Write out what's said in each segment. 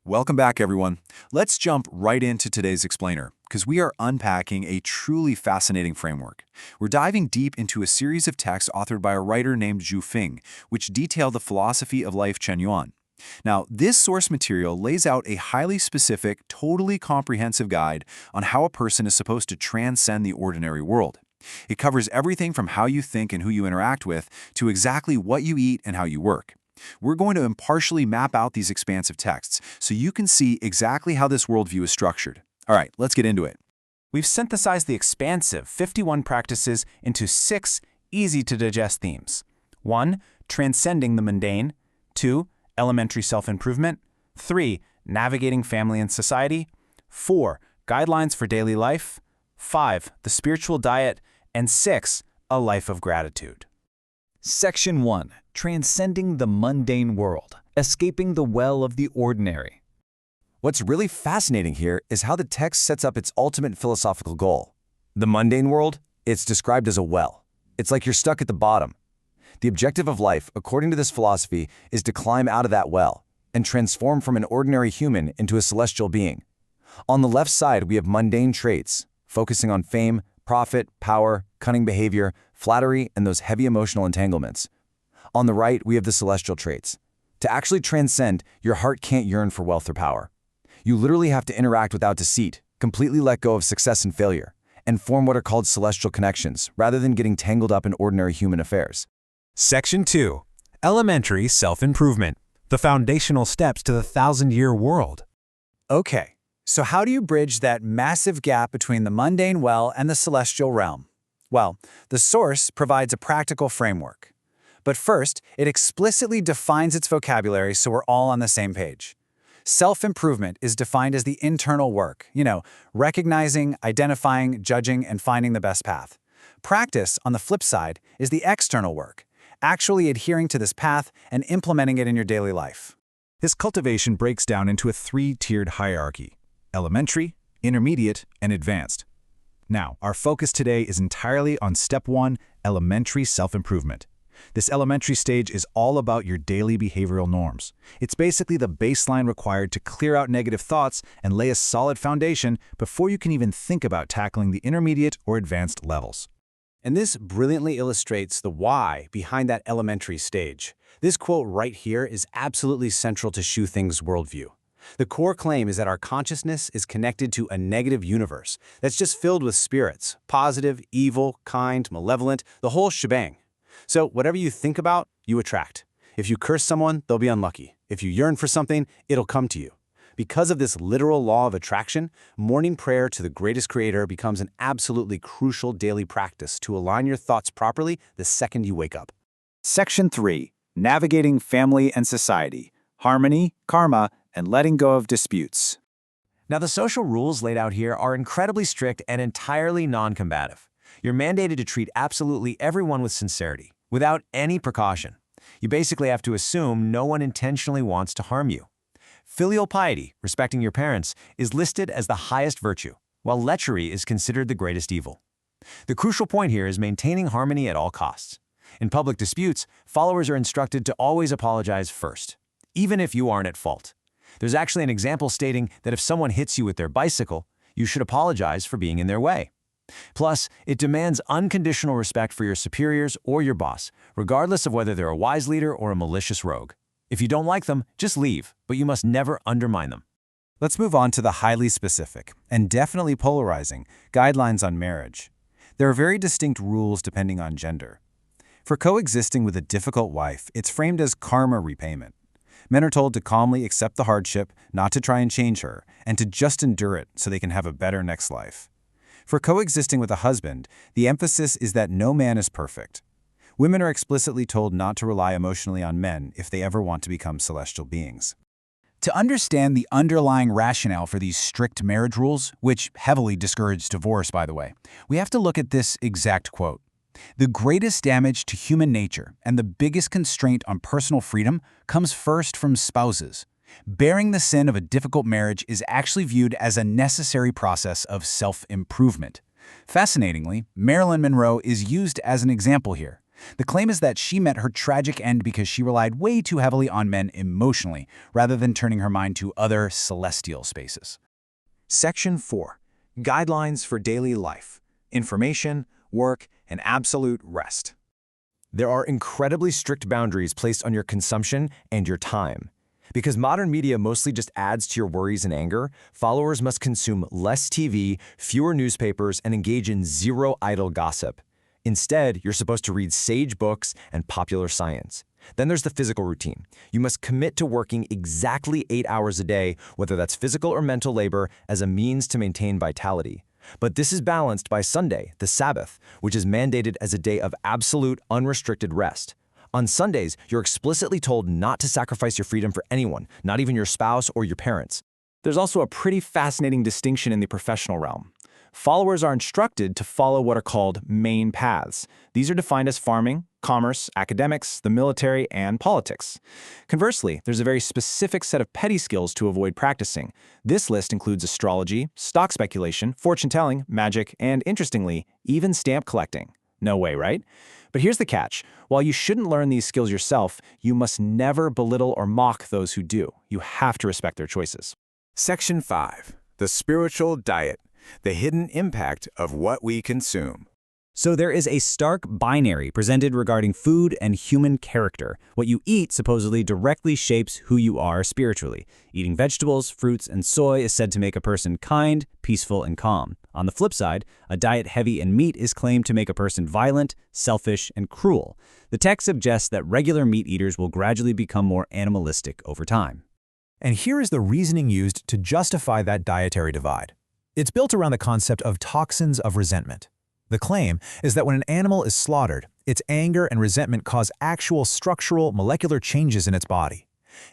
Welcome back, everyone. Let's jump right into today's explainer, because we are unpacking a truly fascinating framework. We're diving deep into a series of texts authored by a writer named Zhu Feng, which detail the philosophy of Lifechanyuan. Now, this source material lays out a highly specific, totally comprehensive guide on how a person is supposed to transcend the ordinary world. It covers everything from how you think and who you interact with to exactly what you eat and how you work. We're going to impartially map out these expansive texts so you can see exactly how this worldview is structured. All right, let's get into it. We've synthesized the expansive 51 practices into 6 easy-to-digest themes. 1. Transcending the mundane. 2. Elementary self-improvement. 3. Navigating family and society. 4. Guidelines for daily life. 5. The spiritual diet. And 6. A life of gratitude. Section 1. Transcending the mundane world, escaping the well of the ordinary. What's really fascinating here is how the text sets up its ultimate philosophical goal. The mundane world, it's described as a well. It's like you're stuck at the bottom. The objective of life, according to this philosophy, is to climb out of that well and transform from an ordinary human into a celestial being. On the left side, we have mundane traits, focusing on fame, profit, power, cunning behavior, flattery, and those heavy emotional entanglements. On the right, we have the celestial traits. To actually transcend, your heart can't yearn for wealth or power. You literally have to interact without deceit, completely let go of success and failure, and form what are called celestial connections, rather than getting tangled up in ordinary human affairs. Section 2. Elementary self-improvement. The foundational steps to the 1,000-year world. Okay, so how do you bridge that massive gap between the mundane well and the celestial realm? Well, the source provides a practical framework. But first, it explicitly defines its vocabulary so we're all on the same page. Self-improvement is defined as the internal work, recognizing, identifying, judging, and finding the best path. Practice, on the flip side, is the external work, actually adhering to this path and implementing it in your daily life. This cultivation breaks down into a 3-tiered hierarchy: elementary, intermediate, and advanced. Now, our focus today is entirely on Step 1, elementary self-improvement. This elementary stage is all about your daily behavioral norms. It's basically the baseline required to clear out negative thoughts and lay a solid foundation before you can even think about tackling the intermediate or advanced levels. And this brilliantly illustrates the why behind that elementary stage. This quote right here is absolutely central to Xu Thing's worldview. The core claim is that our consciousness is connected to a negative universe that's just filled with spirits, positive, evil, kind, malevolent, the whole shebang. So whatever you think about, you attract. If you curse someone, they'll be unlucky. If you yearn for something, it'll come to you. Because of this literal law of attraction, morning prayer to the greatest creator becomes an absolutely crucial daily practice to align your thoughts properly the second you wake up. Section 3. Navigating family and society, harmony, karma, and letting go of disputes. Now, the social rules laid out here are incredibly strict and entirely non-combative. You're mandated to treat absolutely everyone with sincerity, without any precaution. You basically have to assume no one intentionally wants to harm you. Filial piety, respecting your parents, is listed as the highest virtue, while lechery is considered the greatest evil. The crucial point here is maintaining harmony at all costs. In public disputes, followers are instructed to always apologize first, even if you aren't at fault. There's actually an example stating that if someone hits you with their bicycle, you should apologize for being in their way. Plus, it demands unconditional respect for your superiors or your boss, regardless of whether they're a wise leader or a malicious rogue. If you don't like them, just leave, but you must never undermine them. Let's move on to the highly specific, and definitely polarizing, guidelines on marriage. There are very distinct rules depending on gender. For coexisting with a difficult wife, it's framed as karma repayment. Men are told to calmly accept the hardship, not to try and change her, and to just endure it so they can have a better next life. For coexisting with a husband, the emphasis is that no man is perfect. Women are explicitly told not to rely emotionally on men if they ever want to become celestial beings. To understand the underlying rationale for these strict marriage rules, which heavily discourage divorce, by the way, we have to look at this exact quote. The greatest damage to human nature and the biggest constraint on personal freedom comes first from spouses. Bearing the sin of a difficult marriage is actually viewed as a necessary process of self-improvement. Fascinatingly, Marilyn Monroe is used as an example here. The claim is that she met her tragic end because she relied way too heavily on men emotionally, rather than turning her mind to other celestial spaces. Section 4. Guidelines for Daily Life. Information, Work, and Absolute Rest. There are incredibly strict boundaries placed on your consumption and your time. Because modern media mostly just adds to your worries and anger, followers must consume less TV, fewer newspapers, and engage in zero idle gossip. Instead, you're supposed to read sage books and popular science. Then there's the physical routine. You must commit to working exactly 8 hours a day, whether that's physical or mental labor, as a means to maintain vitality. But this is balanced by Sunday, the Sabbath, which is mandated as a day of absolute, unrestricted rest. On Sundays, you're explicitly told not to sacrifice your freedom for anyone, not even your spouse or your parents. There's also a pretty fascinating distinction in the professional realm. Followers are instructed to follow what are called main paths. These are defined as farming, commerce, academics, the military, and politics. Conversely, there's a very specific set of petty skills to avoid practicing. This list includes astrology, stock speculation, fortune-telling, magic, and, interestingly, even stamp collecting. No way, right? But here's the catch. While you shouldn't learn these skills yourself, you must never belittle or mock those who do. You have to respect their choices. Section 5. The Spiritual Diet. The hidden impact of what we consume. So there is a stark binary presented regarding food and human character. What you eat supposedly directly shapes who you are spiritually. Eating vegetables, fruits, and soy is said to make a person kind, peaceful, and calm. On the flip side, a diet heavy in meat is claimed to make a person violent, selfish, and cruel. The text suggests that regular meat eaters will gradually become more animalistic over time. And here is the reasoning used to justify that dietary divide. It's built around the concept of toxins of resentment. The claim is that when an animal is slaughtered, its anger and resentment cause actual structural, molecular changes in its body.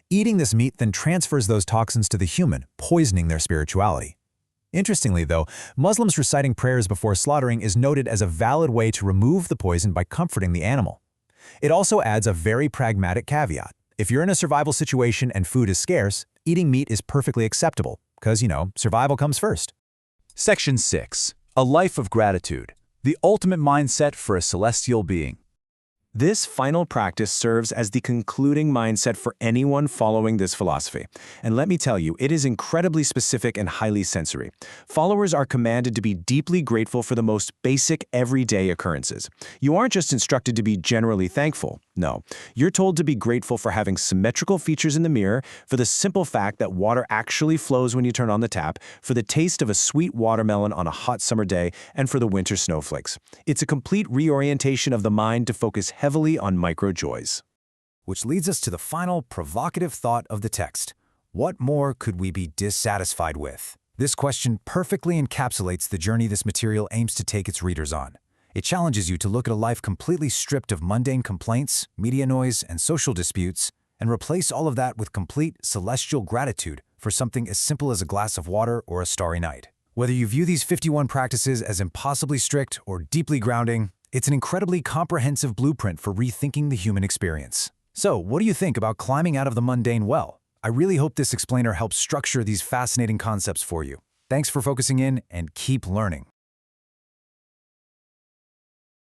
Eating this meat then transfers those toxins to the human, poisoning their spirituality. Interestingly, though, Muslims reciting prayers before slaughtering is noted as a valid way to remove the poison by comforting the animal. It also adds a very pragmatic caveat. If you're in a survival situation and food is scarce, eating meat is perfectly acceptable, because, survival comes first. Section 6. A Life of Gratitude. The ultimate mindset for a celestial being. This final practice serves as the concluding mindset for anyone following this philosophy. And let me tell you, it is incredibly specific and highly sensory. Followers are commanded to be deeply grateful for the most basic everyday occurrences. You aren't just instructed to be generally thankful. No, you're told to be grateful for having symmetrical features in the mirror, for the simple fact that water actually flows when you turn on the tap, for the taste of a sweet watermelon on a hot summer day, and for the winter snowflakes. It's a complete reorientation of the mind to focus heavily on micro-joys. Which leads us to the final provocative thought of the text. What more could we be dissatisfied with? This question perfectly encapsulates the journey this material aims to take its readers on. It challenges you to look at a life completely stripped of mundane complaints, media noise, and social disputes, and replace all of that with complete celestial gratitude for something as simple as a glass of water or a starry night. Whether you view these 51 practices as impossibly strict or deeply grounding, it's an incredibly comprehensive blueprint for rethinking the human experience. So, what do you think about climbing out of the mundane well? I really hope this explainer helps structure these fascinating concepts for you. Thanks for focusing in, and keep learning.